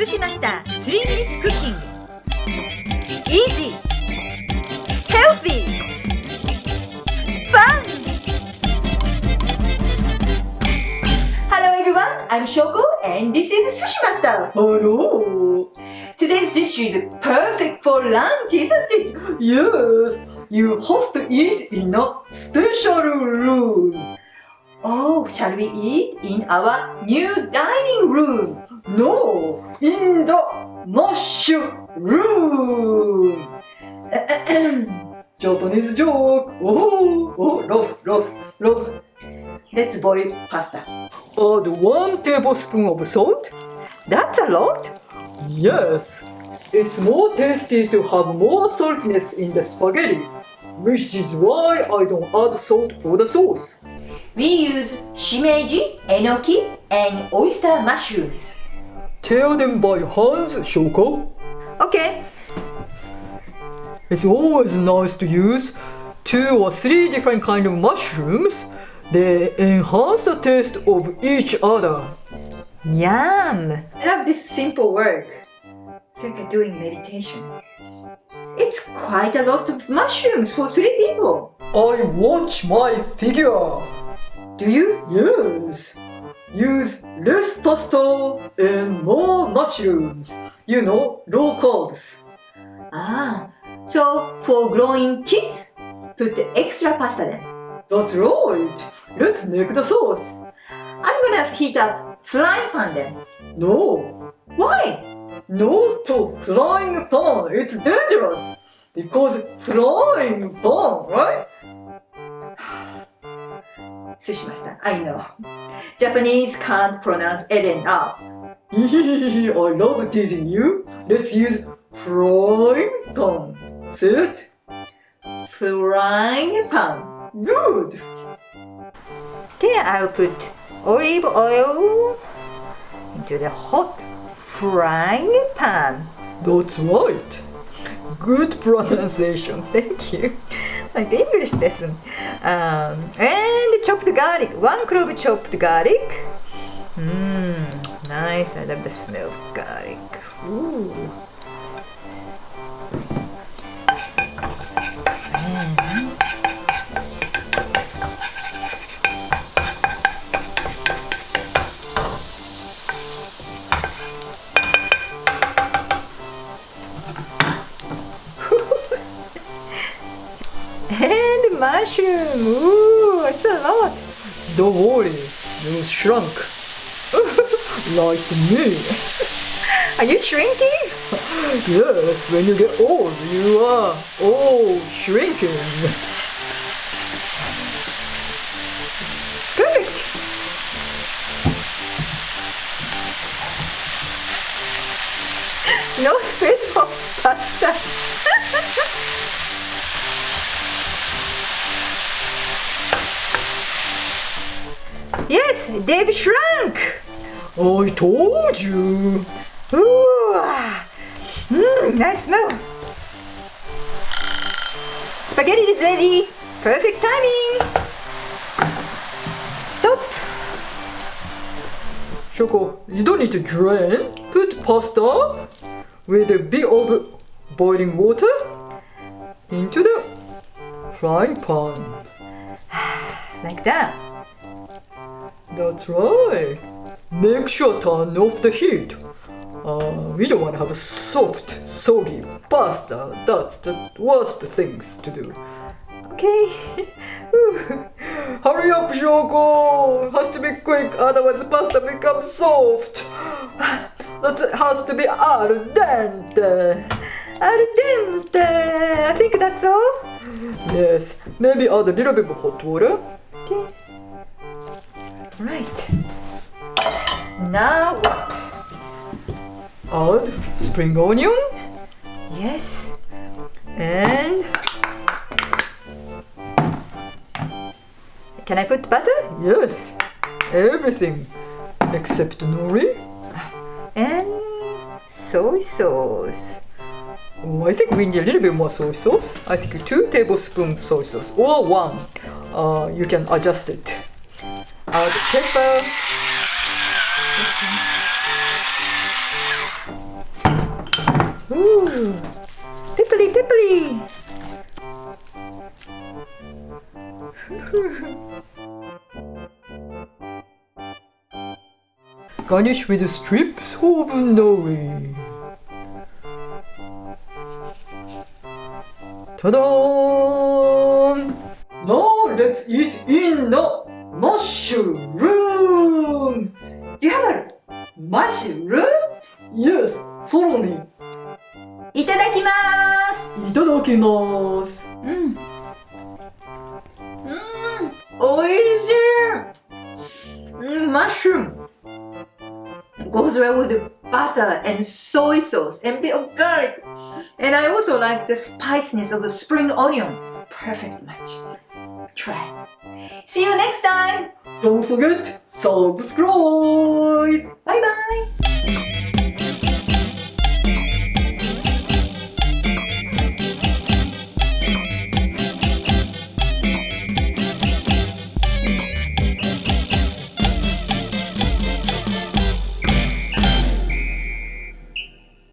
寿司マスター3 minutes cooking. Easy, healthy, fun. Hello everyone, I'm Shoko and this is Sushi Master. Hello! Today's dish is perfect for lunch, isn't it? Yes, you host it in a special room. Oh, shall we eat in our new dining room? No, in the mushroom room. Japanese joke. Oh, rough. Let's boil pasta. Add 1 tablespoon of salt. That's a lot. Yes, it's more tasty to have more saltiness in the spaghetti, which is why I don't add salt for the sauce. We use shimeji, enoki, and oyster mushrooms. Tear them by hands, Shoko. Okay. It's always nice to use 2 or 3 different kind of mushrooms. They enhance the taste of each other. Yum! I love this simple work. It's like doing meditation. It's quite a lot of mushrooms for 3 people. I watch my figure. Do you? Yes. Use less pasta and more mushrooms. You know, low carbs. Ah, so for growing kids, put extra pasta then. That's right. Let's make the sauce. I'm gonna heat up frying pan then. No. Why? No to frying pan. It's dangerous. Because frying pan, right? Sushi Master, I know. Japanese can't pronounce L and R. I love teasing you. Let's use frying pan. Set. Frying pan. Good. Okay, I'll put olive oil into the hot frying pan. That's right. Good pronunciation. Thank you. Like the English lesson. And chopped garlic. 1 clove chopped garlic. Nice. I love the smell of garlic. Ooh. And mushroom. Ooh, it's a lot. Don't worry, you shrunk. Like me. Are you shrinking? Yes, when you get old, you are all shrinking. Perfect. No space for pasta. Yes, they've shrunk. I told you. Ooh, nice smell. Spaghetti is ready. Perfect timing. Stop. Shoko, you don't need to drain. Put pasta with a bit of boiling water into the frying pan. Like that. That's right. Make sure turn off the heat. We don't want to have a soft, soggy pasta. That's the worst things to do. Okay. Hurry up, Shoko! Has to be quick, otherwise the pasta becomes soft. That has to be al dente. Al dente. I think that's all. Yes, maybe add a little bit of hot water. Okay. Right. Now what? Add spring onion. Yes. And can I put butter? Yes, everything except nori. And soy sauce. Oh, I think we need a little bit more soy sauce. I think 2 tablespoons soy sauce or 1. You can adjust it. Add pepper. Ooh, peppery, peppery. Garnish with strips of nori. Ta-da! Now let's eat in the mushroom! Do you have a mushroom? Yes, thoroughly. いただきます。いただきます。おいしい。Mushroom goes well with the butter and soy sauce and bit of garlic. And I also like the spiciness of the spring onion. It's a perfect match. Try. See you next time. Don't forget, subscribe! Bye bye.